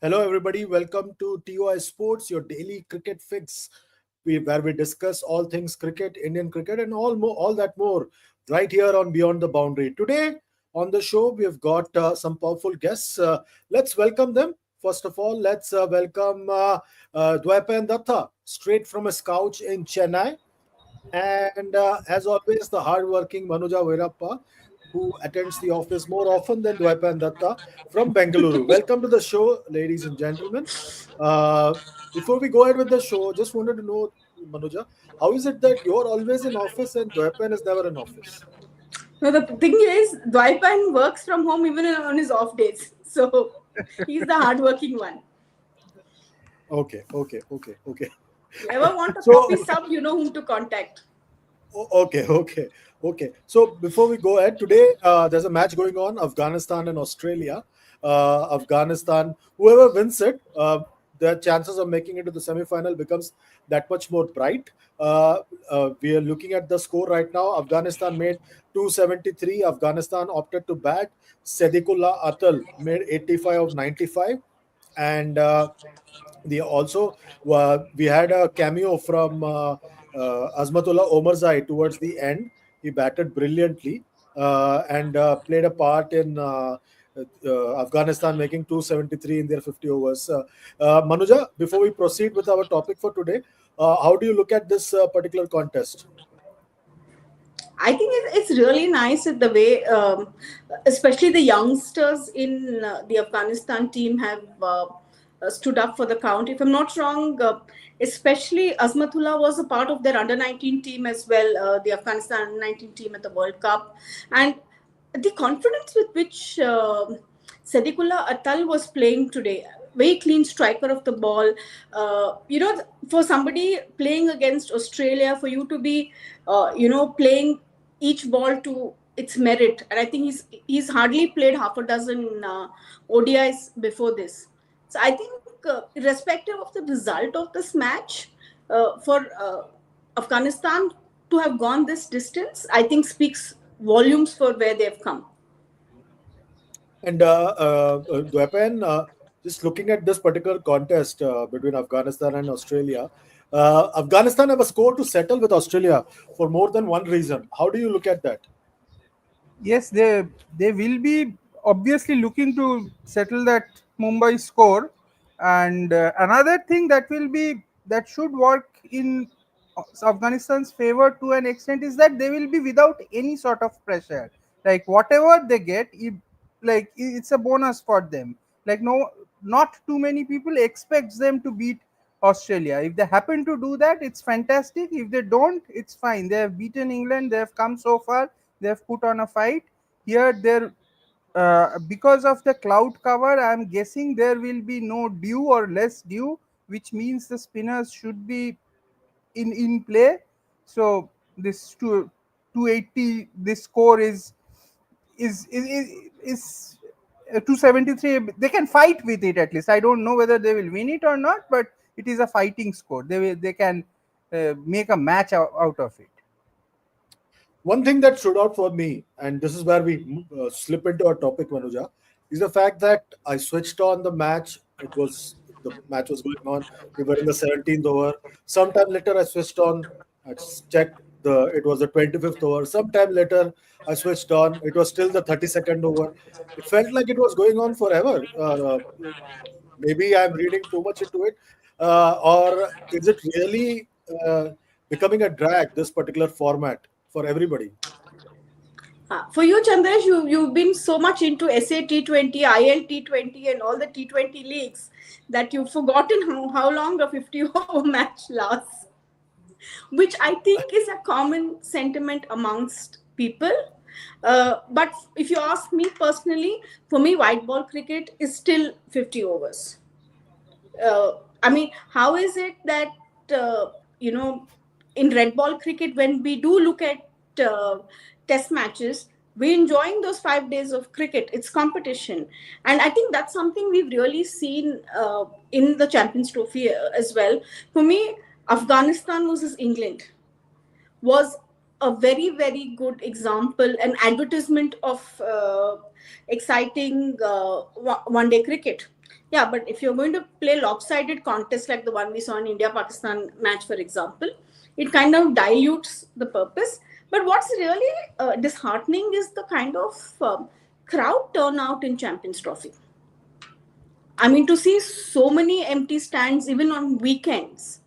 Hello, everybody. Welcome to TOI Sports, your daily cricket fix, where we discuss all things cricket, Indian cricket, and all that more, right here on Beyond the Boundary. Today on the show, we have got some powerful guests. Let's welcome them. First of all, let's welcome Dwaipan Datta, straight from his couch in Chennai. And as always, the hardworking Manuja Virappa, who attends the office more often than Dwaipan Datta from Bengaluru. Welcome to the show, ladies and gentlemen. Uh, Before we go ahead with the show, just wanted to know, Manuja, how is it that you're always in office and Dwaipan is never in office? No, the thing is, Dwaipan works from home even on his off days. So he's the hardworking one. Okay. If you ever want a So, coffee sub, you know whom to contact. okay. So before we go ahead, today there's a match going on, Afghanistan and Australia. Afghanistan, whoever wins it, their chances of making it to the semi-final becomes that much more bright. We are looking at the score right now. Afghanistan made 273. Afghanistan opted to bat. Sadiqullah Atal made 85 of 95, and we had a cameo from Azmatullah Omarzai towards the end. He batted brilliantly and played a part in Afghanistan making 273 in their 50 overs. Manuja, before we proceed with our topic for today, how do you look at this particular contest? I think it's really nice the way, especially the youngsters in the Afghanistan team have stood up for the count. If I'm not wrong, especially Azmatullah was a part of their under 19 team as well, the Afghanistan under 19 team at the World Cup. And the confidence with which Sadiqullah Atal was playing today, very clean striker of the ball. For somebody playing against Australia, for you to be, playing each ball to its merit, and I think he's hardly played half a dozen ODIs before this. So I think, irrespective of the result of this match, for Afghanistan to have gone this distance, I think speaks volumes for where they've come. And Dwepen, just looking at this particular contest between Afghanistan and Australia, Afghanistan have a score to settle with Australia for more than one reason. How do you look at that? Yes, they will be obviously looking to settle that Mumbai score, and another thing that should work in Afghanistan's favor to an extent is that they will be without any sort of pressure. Like whatever they get, it's a bonus for them. Like no, not too many people expects them to beat Australia. If they happen to do that, it's fantastic. If they don't, it's fine. They have beaten England. They have come so far. They have put on a fight. Here, because of the cloud cover, I'm guessing there will be no dew or less dew, which means the spinners should be in play. So this 280, this score is 273. They can fight with it at least. I don't know whether they will win it or not, but it is a fighting score. They can make a match out of it. One thing that stood out for me, and this is where we slip into our topic, Manuja, is the fact that I switched on the match. The match was going on. We were in the 17th over. Sometime later, I switched on. I checked it was the 25th over. Sometime later, I switched on. It was still the 32nd over. It felt like it was going on forever. Maybe I'm reading too much into it, or is it really becoming a drag? This particular format for everybody. For you, Chandresh, you've been so much into SA T20, IL T20, and all the T20 leagues that you've forgotten how long a 50 over match lasts, which I think is a common sentiment amongst people. But if you ask me personally, for me, white ball cricket is still 50 overs. I mean, how is it that, in red ball cricket, when we do look at test matches, we're enjoying those 5 days of cricket. It's competition. And I think that's something we've really seen in the Champions Trophy as well. For me, Afghanistan versus England was a very, very good example, an advertisement of exciting one day cricket. Yeah, but if you're going to play lopsided contests like the one we saw in India Pakistan match, for example, it kind of dilutes the purpose. But what's really disheartening is the kind of crowd turnout in Champions Trophy. I mean, to see so many empty stands even on weekends,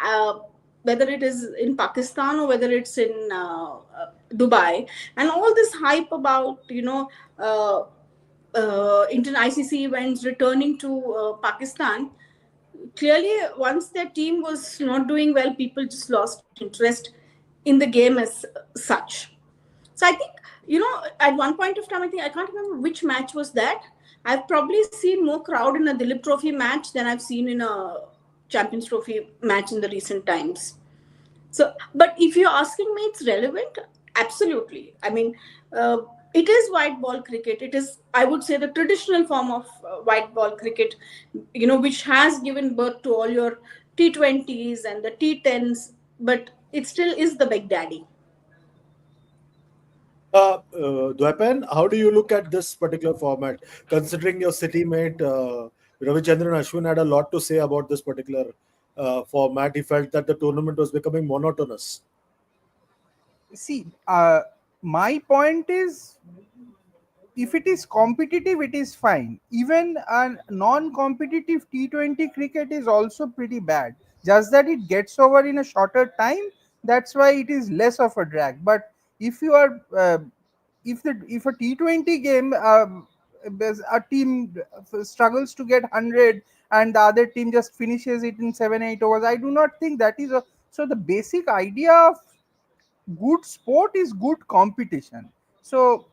uh, whether it is in Pakistan or whether it's in Dubai, and all this hype about, inter ICC events returning to Pakistan. Clearly, once their team was not doing well, people just lost interest in the game as such. So I think, at one point of time, I can't remember which match was that. I've probably seen more crowd in a Dilip Trophy match than I've seen in a Champions Trophy match in the recent times. So, but if you're asking me, it's relevant. Absolutely. I mean, uh, it is white ball cricket. It is, I would say, the traditional form of white ball cricket. Which has given birth to all your T20s and the T10s. But it still is the big daddy. Dwepen, how do you look at this particular format? Considering your city mate Ravichandran Ashwin had a lot to say about this particular format. He felt that the tournament was becoming monotonous. See, my point is, if it is competitive, it is fine. Even a non-competitive T20 cricket is also pretty bad. Just that it gets over in a shorter time. That's why it is less of a drag. But if you are, if a T20 game, a team struggles to get 100 and the other team just finishes it in 7 8 overs, I do not think that is a. So the basic idea of good sport is good competition. So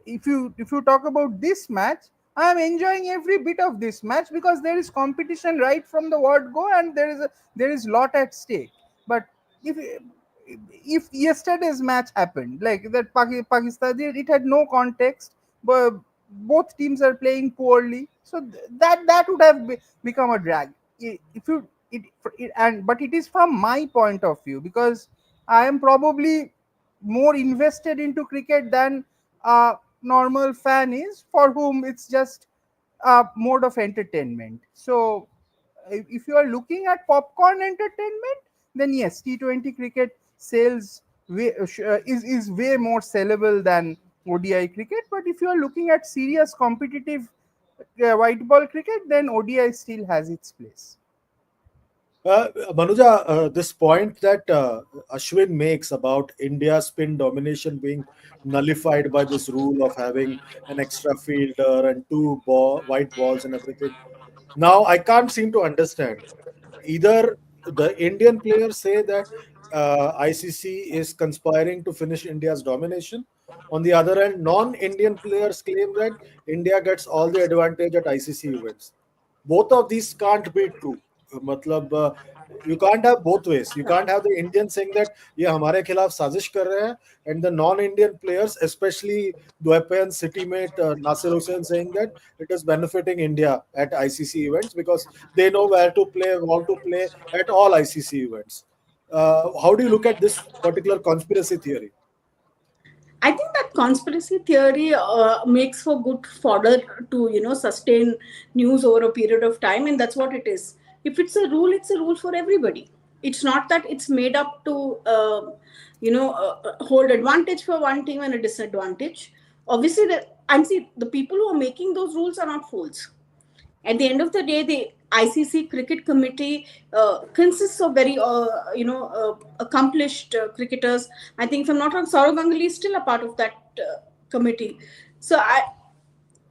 if you talk about this match, I am enjoying every bit of this match because there is competition right from the word go, and there is lot at stake. But if if yesterday's match happened like that, Pakistan, it had no context, but both teams are playing poorly, so that would have become a drag. If you it and but it is from my point of view, because I am probably more invested into cricket than a normal fan is, for whom it's just a mode of entertainment. So, if you are looking at popcorn entertainment, then yes, T20 cricket sales is way more sellable than ODI cricket. But if you are looking at serious competitive white ball cricket, then ODI still has its place. Manuja, this point that Ashwin makes about India's spin domination being nullified by this rule of having an extra fielder and white balls and everything. Now, I can't seem to understand. Either the Indian players say that ICC is conspiring to finish India's domination. On the other hand, non-Indian players claim that India gets all the advantage at ICC events. Both of these can't be true. मतलब you can't have both ways. You can't have the Indians saying that ये हमारे खिलाफ साजिश कर रहे हैं, and the non-Indian players, especially Dwepe city mate Nasir Hussain, saying that it is benefiting India at ICC events because they know where to play, want to play at all ICC events. How do you look at this particular conspiracy theory? I think that conspiracy theory makes for good fodder to sustain news over a period of time, and that's what it is. If it's a rule for everybody. It's not that it's made up to hold advantage for one team and a disadvantage. Obviously, and see, the people who are making those rules are not fools. At the end of the day, the ICC Cricket Committee consists of very, accomplished cricketers. I think, if I'm not wrong, Saurav Ganguly is still a part of that committee. So I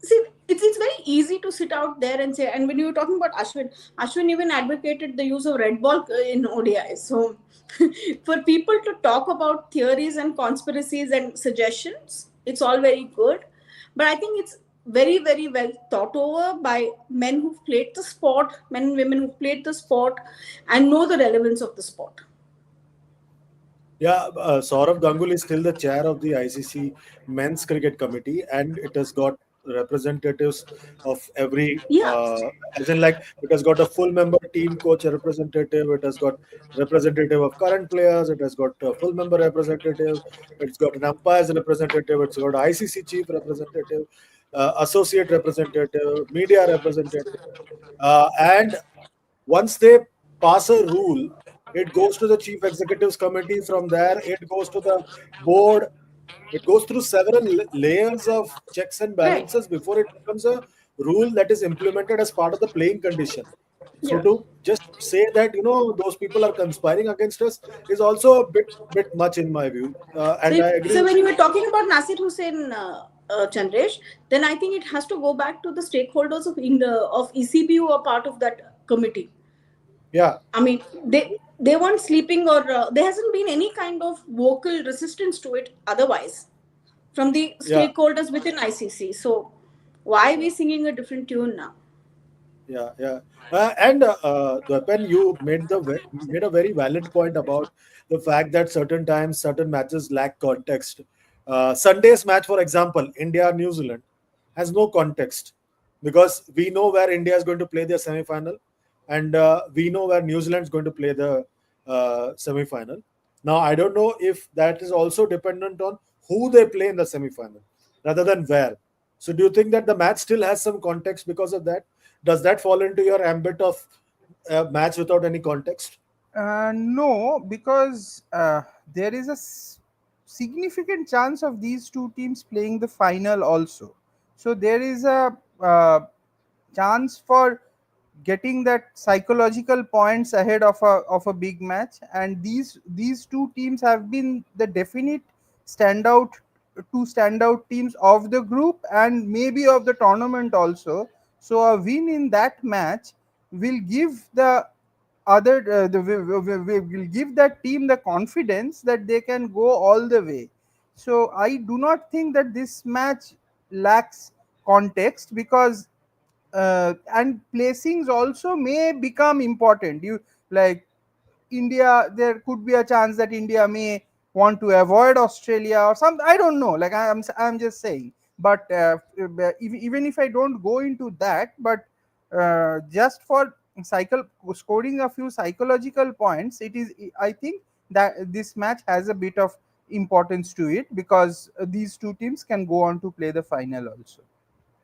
see it's very easy to sit out there and say. And when you were talking about Ashwin even advocated the use of red ball in ODI. So for people to talk about theories and conspiracies and suggestions, it's all very good, but I think it's very, very well thought over by men who've played the sport, men and women who've played the sport and know the relevance of the sport. Yeah, Saurav Ganguly is still the chair of the ICC Men's Cricket Committee, and it has got representatives of every, Yeah. as in like it has got a full member team coach representative, it has got representative of current players, it has got a full member representative, it's got an umpires representative, it's got ICC chief representative. associate representative, media representative, and once they pass a rule, it goes to the chief executives committee. From there, it goes to the board. It goes through several layers of checks and Right. balances before it becomes a rule that is implemented as part of the playing condition. So Yeah. to just say that those people are conspiring against us is also a bit much in my view, So, and I so agree. when you were talking about Nasir Hussain, Chandresh, then I think it has to go back to the stakeholders of ECB who are part of that committee. Yeah, I mean, they weren't sleeping, or there hasn't been any kind of vocal resistance to it otherwise from the yeah. stakeholders within ICC. So why are we singing a different tune now? Yeah, yeah, and Dwapan, you made a very valid point about the fact that certain times certain matches lack context. Sunday's match, for example, India New Zealand, has no context because we know where India is going to play their semi-final, and we know where New Zealand is going to play the semi-final. Now, I don't know if that is also dependent on who they play in the semi-final rather than where. So, do you think that the match still has some context because of that? Does that fall into your ambit of match without any context? No, because there is a significant chance of these two teams playing the final also. So there is a chance for getting that psychological points ahead of a big match, and these two teams have been the definite standout two standout teams of the group and maybe of the tournament also. So a win in that match will give the other will give that team the confidence that they can go all the way. So I do not think that this match lacks context, because and placings also may become important. You like India, there could be a chance that India may want to avoid Australia or some. I don't know. Like I'm just saying. But even if I don't go into that, but just for cycle scoring a few psychological points, it is. I think that this match has a bit of importance to it, because these two teams can go on to play the final also.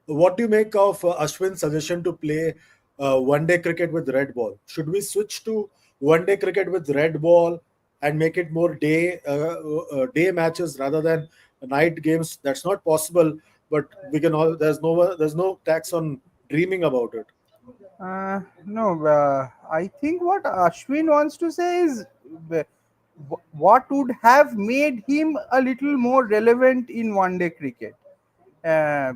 What do you make of Ashwin's suggestion to play one-day cricket with red ball? Should we switch to one-day cricket with red ball and make it more day matches rather than night games? That's not possible, but we can all. There's no tax on dreaming about it. No, I think what Ashwin wants to say is uh, what would have made him a little more relevant in one day cricket. Uh,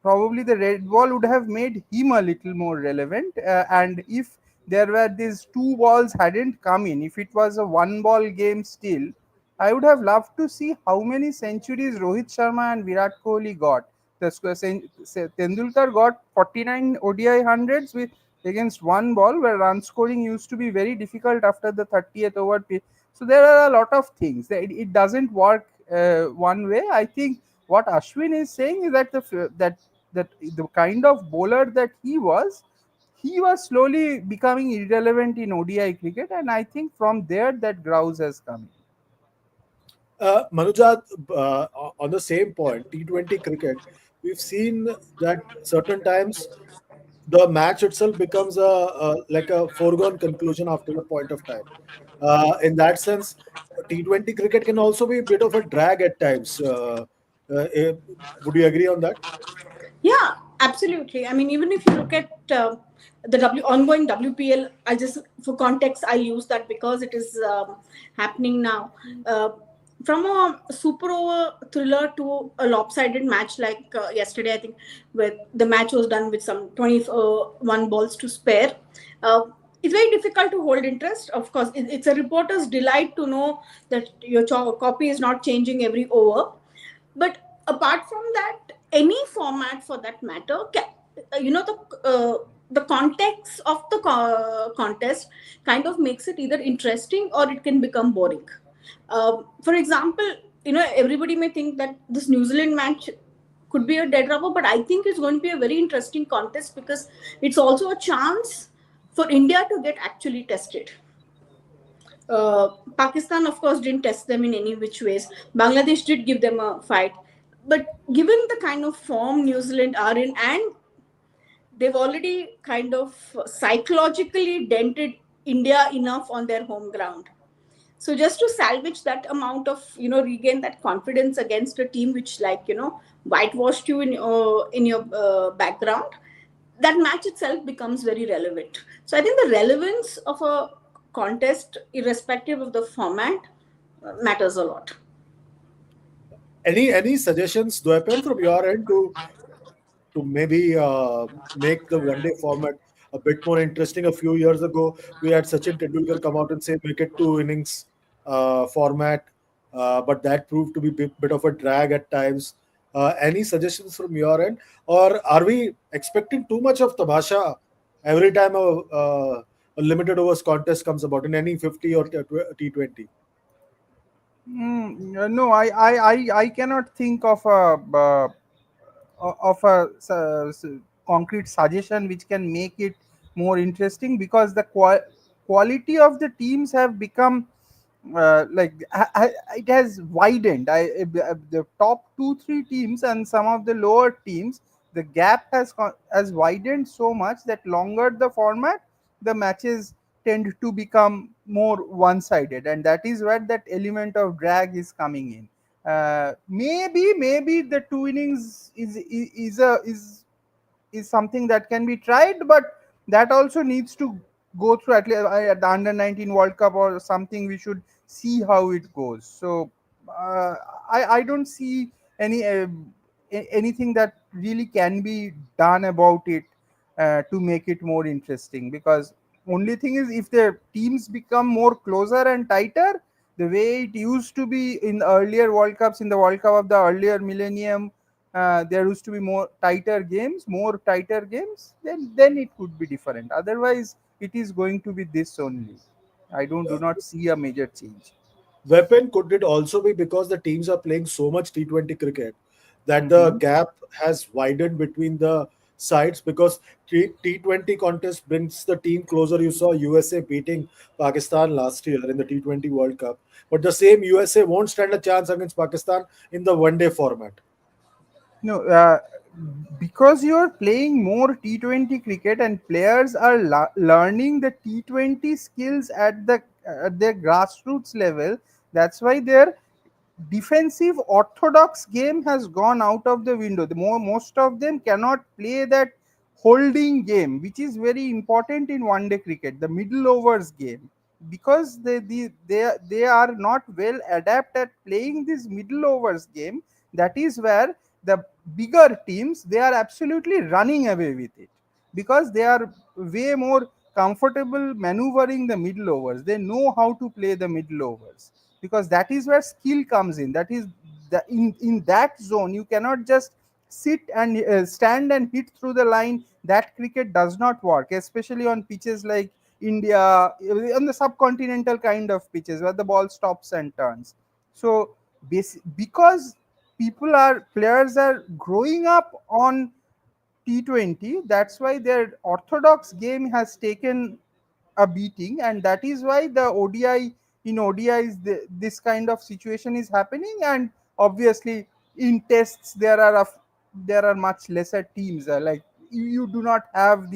Probably the red ball would have made him a little more relevant. And if there were these two balls hadn't come in, if it was a one ball game still, I would have loved to see how many centuries Rohit Sharma and Virat Kohli got. Tendulkar got 49 ODI hundreds with against one ball, where run scoring used to be very difficult after the 30th over. So there are a lot of things. It doesn't work one way. I think what Ashwin is saying is that the kind of bowler that he was slowly becoming irrelevant in ODI cricket, and I think from there that grouse has come. Manuja, on the same point, T20 cricket, we've seen that certain times the match itself becomes like a foregone conclusion after a point of time. In that sense, T20 cricket can also be a bit of a drag at times. Eh, would you agree on that? Yeah, absolutely. I mean, even if you look at the ongoing WPL, I just for context I use that because it is happening now. From a super over thriller to a lopsided match like yesterday, I think, where the match was done with some 21 balls to spare. It's very difficult to hold interest. Of course, it's a reporter's delight to know that your copy is not changing every over. But apart from that, any format for that matter, the context of the contest kind of makes it either interesting or it can become boring. For example, everybody may think that this New Zealand match could be a dead rubber, but I think it's going to be a very interesting contest because it's also a chance for India to get actually tested. Pakistan, of course, didn't test them in any which ways. Bangladesh did give them a fight. But given the kind of form New Zealand are in, and they've already kind of psychologically dented India enough on their home ground. So just to salvage that amount of, regain that confidence against a team which, like, whitewashed you in your background, that match itself becomes very relevant. So I think the relevance of a contest, irrespective of the format, matters a lot. Any suggestions, Dwepen, from your end to maybe make the one day format a bit more interesting? A few years ago, we had Sachin Tendulkar come out and say make it two innings format, but that proved to be bit of a drag at times. Any suggestions from your end, or are we expecting too much of tamasha every time a limited overs contest comes about in any 50 or T20? No, I cannot think of a concrete suggestion which can make it more interesting, because the quality of the teams have become it has widened. The top 2 3 teams and some of the lower teams, the gap has widened so much that longer the format, the matches tend to become more one sided, and that is where that element of drag is coming in. Maybe the 2 innings is something that can be tried, but that also needs to go through at least at the under 19 World Cup or something. We should see how it goes. So I don't see anything that really can be done about it to make it more interesting, because only thing is, if the teams become more closer and tighter, the way it used to be in earlier World Cups, in the World Cup of the earlier millennium, there used to be more tighter games, then it could be different. Otherwise, it is going to be this only. I don't do not see a major change. Weapon, could it also be because the teams are playing so much T20 cricket that the Hmm. gap has widened between the sides? Because T20 contest brings the team closer. You saw USA beating Pakistan last year in the T20 World Cup, but the same USA won't stand a chance against Pakistan in the one day format. No, because you're playing more T20 cricket and players are learning the T20 skills at their grassroots level. That's why their defensive orthodox game has gone out of the window. Most of them cannot play that holding game, which is very important in one day cricket, the middle overs game, because they are not well adept at playing this middle overs game. That is where the bigger teams, they are absolutely running away with it, because they are way more comfortable maneuvering the middle overs. They know how to play the middle overs, because that is where skill comes in. That is in that zone you cannot just sit and stand and hit through the line. That cricket does not work, especially on pitches like India, on the subcontinental kind of pitches where the ball stops and turns. So because players are growing up on T20, that's why their orthodox game has taken a beating, and that is why the ODIs, this kind of situation is happening. And obviously, in tests there are much lesser teams. Like you do not have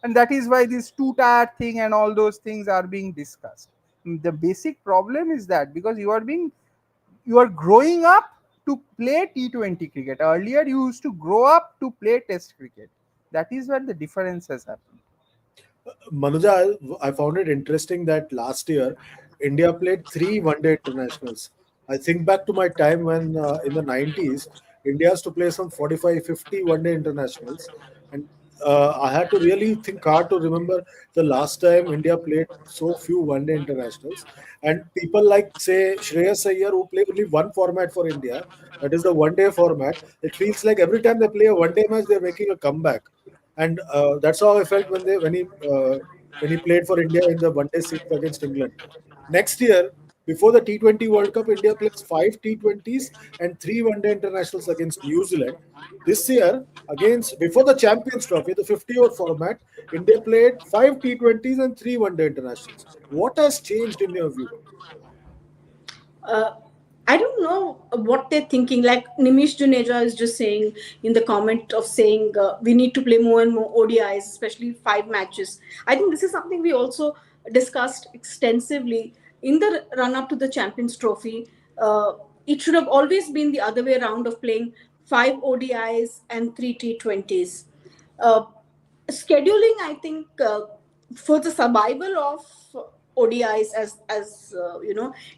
and that is why this two-tier thing and all those things are being discussed. The basic problem is that because you are growing up to play T20 cricket. Earlier, you used to grow up to play Test cricket. That is where the difference has happened. Manuja, I found it interesting that last year India played three one-day internationals. I think back to my time when in the 90s, India has to play some 45, 50 one-day internationals. And I had to really think hard to remember the last time India played so few one-day internationals. And people like, say, Shreyas Iyer, who play only one format for India, that is the one-day format, it feels like every time they play a one-day match, they're making a comeback. And that's how I felt when he played for India in the one day series against England. Next year, before the T20 World Cup, India plays five T20s and three one day internationals against New Zealand. This year, against before the Champions Trophy, the 50-over format, India played five T20s and three one day internationals. What has changed in your view? I don't know what they're thinking. Like Nimish Juneja is just saying in the comment of saying we need to play more and more ODIs, especially 5 matches. I think this is something we also discussed extensively in the run up to the Champions Trophy. Uh, it should have always been the other way around of playing 5 ODIs and 3 T20s. Uh, Scheduling, I think, for the survival of ODIs, as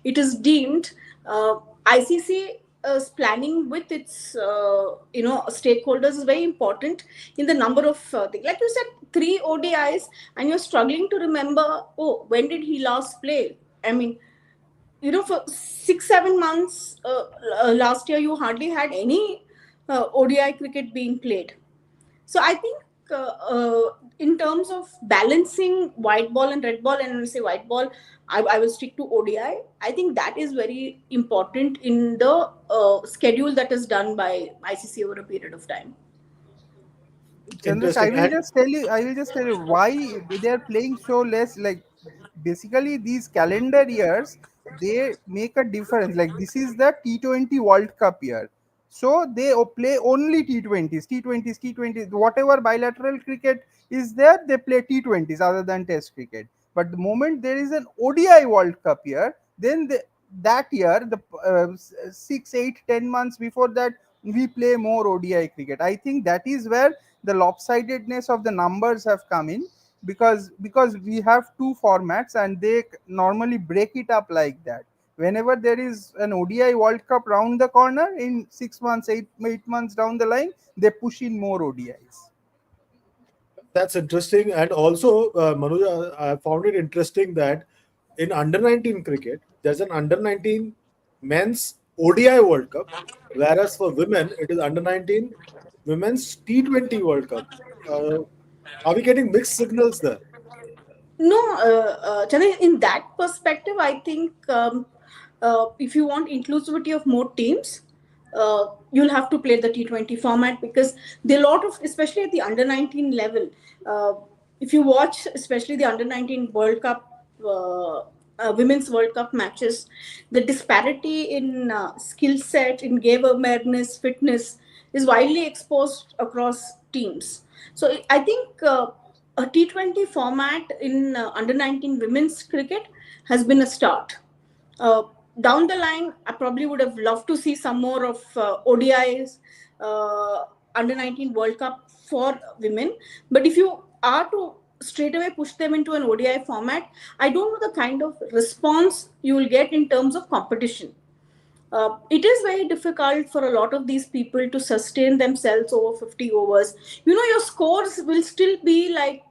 it is deemed, ICC is planning with its stakeholders is very important in the number of things. Like you said, 3 ODIs, and you're struggling to remember. Oh, when did he last play? I mean, for 6 7 months last year, you hardly had any ODI cricket being played. So I think in terms of balancing white ball and red ball, and when I say white ball, I will stick to ODI. I think that is very important in the schedule that is done by ICC over a period of time. Chandresh, Interesting. And I will just tell you why they are playing so less. Like basically, these calendar years they make a difference. Like this is the T20 World Cup year, so they play only T20s, T20s, T20s. Whatever bilateral cricket is there, they play T20s other than Test cricket. But the moment there is an ODI World Cup year, then that year, the 6, 8, 10 months before that, we play more ODI cricket. I think that is where the lopsidedness of the numbers have come in, because we have two formats and they normally break it up like that. Whenever there is an ODI World Cup round the corner in 6 months, 8 months down the line, they push in more ODIs. that's interesting. And also, Manuja, I found it interesting that in under 19 cricket, there's an under 19 men's ODI World Cup, whereas for women, it is under 19 women's T20 World Cup. Uh, are we getting mixed signals there? No, Chanay, in that perspective, I think if you want inclusivity of more teams, you'll have to play the T20 format, because the lot of, especially at the under 19 level, uh, if you watch, especially the under 19 World Cup, Women's World Cup matches, the disparity in skill set, in game awareness, fitness is widely exposed across teams. So I think a T20 format in under 19 women's cricket has been a start. Uh, Down the line, I probably would have loved to see some more of ODIs, under 19 World Cup for women. But if you are to straight away push them into an ODI format, I don't know the kind of response you will get in terms of competition. It is very difficult for a lot of these people to sustain themselves over 50 overs. Your scores will still be like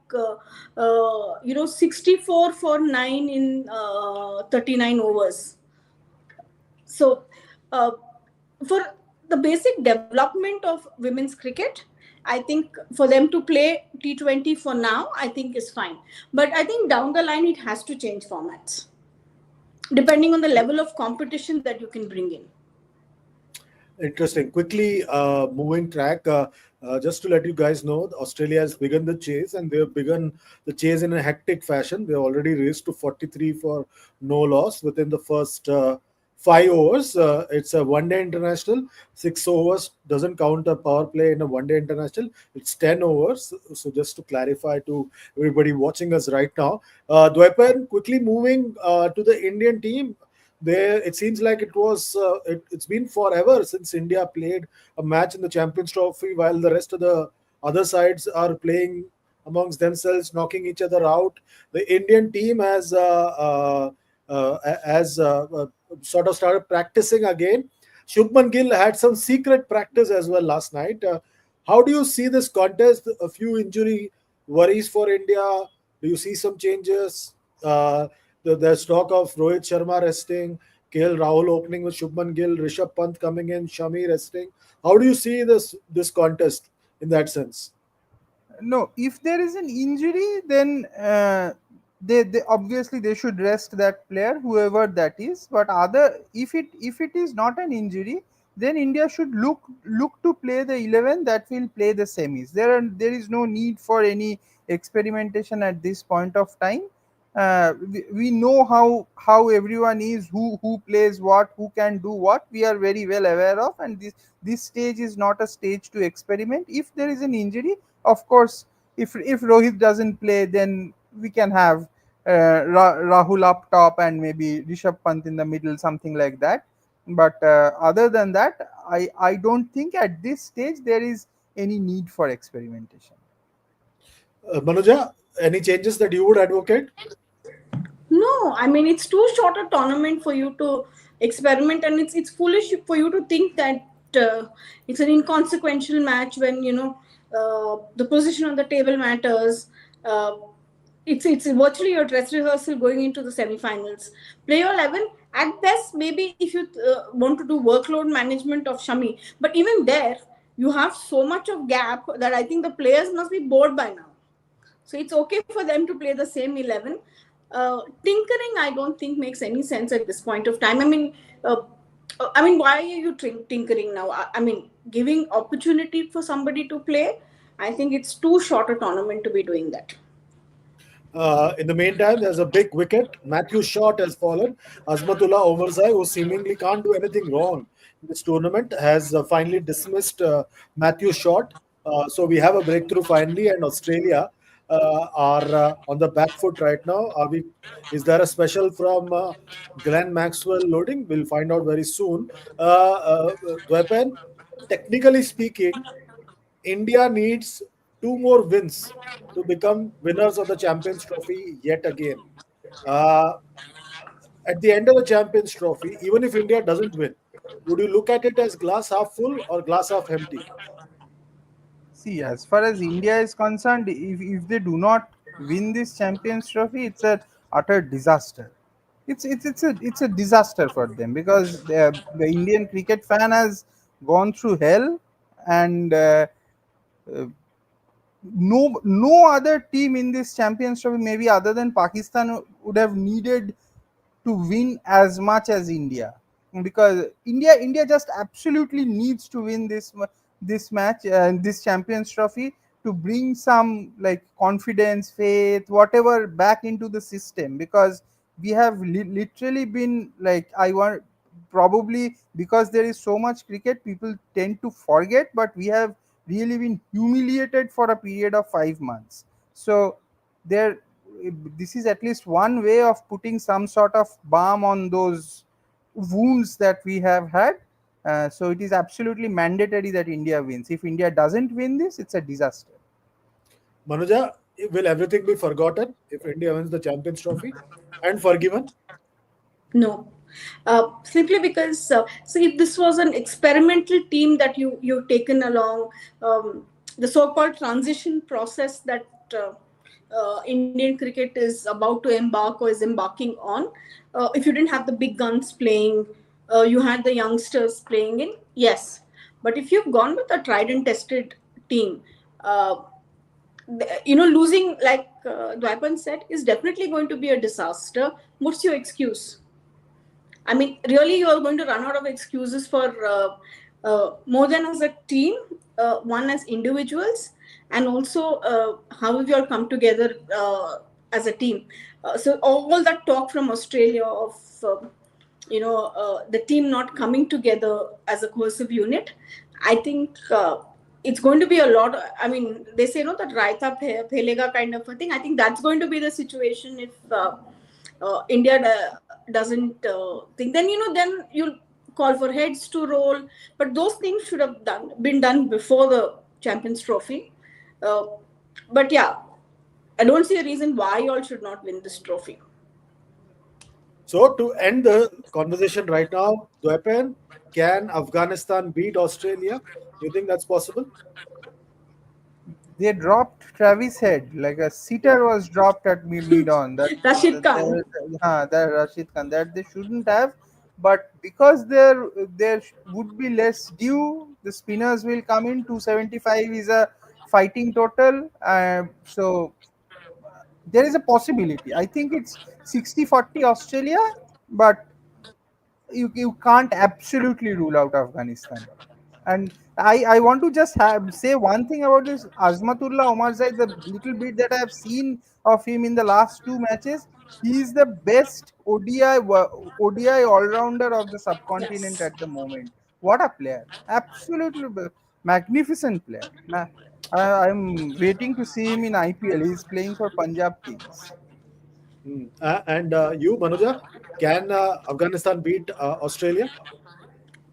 64 for 9 in 39 overs. So uh, for the basic development of women's cricket, I think for them to play T20 for now, I think is fine. But I think down the line, it has to change formats depending on the level of competition that you can bring in. Interesting. Quickly moving track. Just to let you guys know, Australia has begun the chase, and they have begun the chase in a hectic fashion. They already raced to 43 for no loss within the first 5 overs. It's a one-day international. 6 overs doesn't count a power play in a one-day international. It's 10 overs. So just to clarify to everybody watching us right now, Dwaipan, quickly moving to the Indian team. There, it seems like it's been forever since India played a match in the Champions Trophy, while the rest of the other sides are playing amongst themselves, knocking each other out. The Indian team has sort of started practicing again. Shubman Gill had some secret practice as well last night. How do you see this contest? A few injury worries for India. Do you see some changes? There's talk of Rohit Sharma resting, KL Rahul opening with Shubman Gill, Rishabh Pant coming in, Shami resting. How do you see this contest in that sense? No, if there is an injury, then they obviously they should rest that player, whoever that is. But other, if it is not an injury, then India should look to play the 11 that will play the semis. There is no need for any experimentation at this point of time. We know how everyone is, who plays what, who can do what. We are very well aware of, and this stage is not a stage to experiment. If there is an injury, of course, if Rohit doesn't play, then we can have Rahul up top and maybe Rishabh Pant in the middle, something like that. But other than that, I don't think at this stage there is any need for experimentation. Manuja, any changes that you would advocate? No, I mean it's too short a tournament for you to experiment, and it's foolish for you to think that it's an inconsequential match when the position on the table matters. Uh, it's virtually your dress rehearsal going into the semi-finals. Play your 11 at best. Maybe if you want to do workload management of Shami, but even there you have so much of gap that I think the players must be bored by now. So it's okay for them to play the same 11. Tinkering, I don't think makes any sense at this point of time. I mean, why are you tinkering now? I mean, giving opportunity for somebody to play. I think it's too short a tournament to be doing that. In the meantime, there's a big wicket. Matthew Short has fallen. Azmatullah Omarzai, who seemingly can't do anything wrong in this tournament, has finally dismissed Matthew Short. So we have a breakthrough finally, and Australia are on the back foot right now. Are we? Is there a special from Glenn Maxwell loading? We'll find out very soon. Dwepen, technically speaking, India needs two more wins to become winners of the Champions Trophy yet again. Uh, at the end of the Champions Trophy, even if India doesn't win, would you look at it as glass half full or glass half empty? See, as far as India is concerned, if they do not win this Champions Trophy, it's a utter disaster. It's a disaster for them, because the Indian cricket fan has gone through hell, and uh, no other team in this Champions Trophy, maybe other than Pakistan, would have needed to win as much as India, because India just absolutely needs to win this match, this Champions Trophy, to bring some like confidence, faith, whatever back into the system, because we have literally been like, I want, probably because there is so much cricket, people tend to forget, but we have really been humiliated for a period of 5 months. So there, this is at least one way of putting some sort of balm on those wounds that we have had. So it is absolutely mandatory that India wins. If India doesn't win this, it's a disaster. Manuja, will everything be forgotten if India wins the Champions Trophy and forgiven? No, simply because so if this was an experimental team that you've taken along, the so-called transition process that Indian cricket is about to embark or is embarking on, if you didn't have the big guns playing, you had the youngsters playing in, yes. But if you've gone with a tried and tested team, uh, losing, like Dwaipan said, is definitely going to be a disaster. What's your excuse? I mean, really, you are going to run out of excuses for more than as a team, one as individuals, and also how you all come together as a team. So all that talk from Australia of the team not coming together as a cohesive unit, I think it's going to be a lot. I mean, they say no that raita phelega kind of a thing. I think that's going to be the situation if India doesn't think. Then then you'll call for heads to roll. But those things should have been done before the Champions Trophy. Uh, but yeah, I don't see a reason why you all should not win this trophy. So, to end the conversation right now, Dwepen, can Afghanistan beat Australia? You think that's possible? They dropped Travis Head, like a sitter was dropped at mid on. Rashid Khan. That Rashid Khan, that they shouldn't have, but because there would be less due, the spinners will come in. 275 is a fighting total, so there is a possibility. I think it's 60-40 Australia, but you can't absolutely rule out Afghanistan. And I want to just say one thing about this Azmatullah Omarzai. The little bit that I have seen of him in the last two matches. He is the best ODI all-rounder of the subcontinent Yes. at the moment. What a player! Absolutely magnificent player. I'm waiting to see him in IPL. He's playing for Punjab Kings. And you, Manuja, can Afghanistan beat Australia?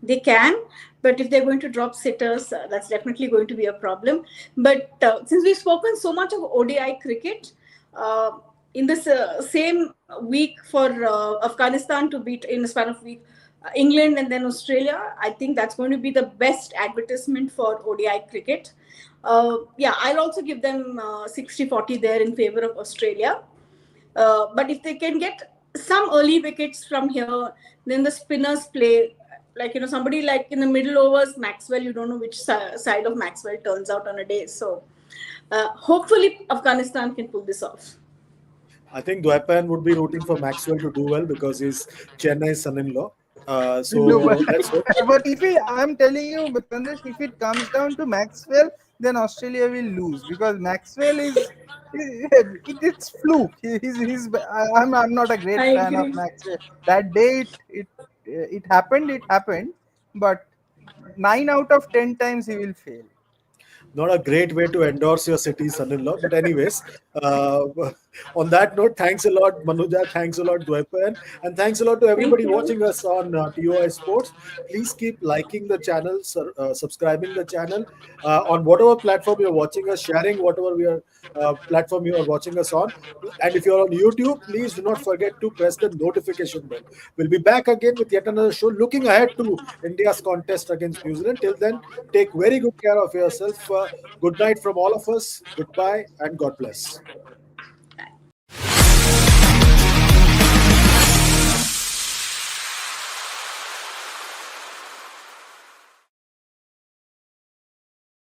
They can, but if they're going to drop sitters, that's definitely going to be a problem. But since we've spoken so much of ODI cricket, uh, in this same week for Afghanistan to beat in a span of week England and then Australia, I think that's going to be the best advertisement for ODI cricket. Yeah, I'll also give them 60-40 there in favor of Australia. But if they can get some early wickets from here, then the spinners play like somebody like in the middle overs, Maxwell. You don't know which side of Maxwell turns out on a day. So hopefully Afghanistan can pull this off. I think Dwaipan would be rooting for Maxwell to do well because he's Chennai's son-in-law. No, but, So let's hope. but if I'm telling you, but Chandesh, if it comes down to Maxwell, then Australia will lose because Maxwell is it's fluke. I'm not a great I fan of agree. Maxwell. That day it happened. It happened, but 9 out of 10 times he will fail. Not a great way to endorse your city's son-in-law. But anyways, uh, on that note, thanks a lot, Manuja. Thanks a lot, Dwaipan. And thanks a lot to Thank everybody you. watching us on TOI Sports. Please keep liking the channel, subscribing the channel on whatever platform you're watching us, sharing whatever we are platform you are watching us on. And if you're on YouTube, please do not forget to press the notification bell. We'll be back again with yet another show looking ahead to India's contest against New Zealand. Till then, take very good care of yourself. Good night from all of us. Goodbye and God bless.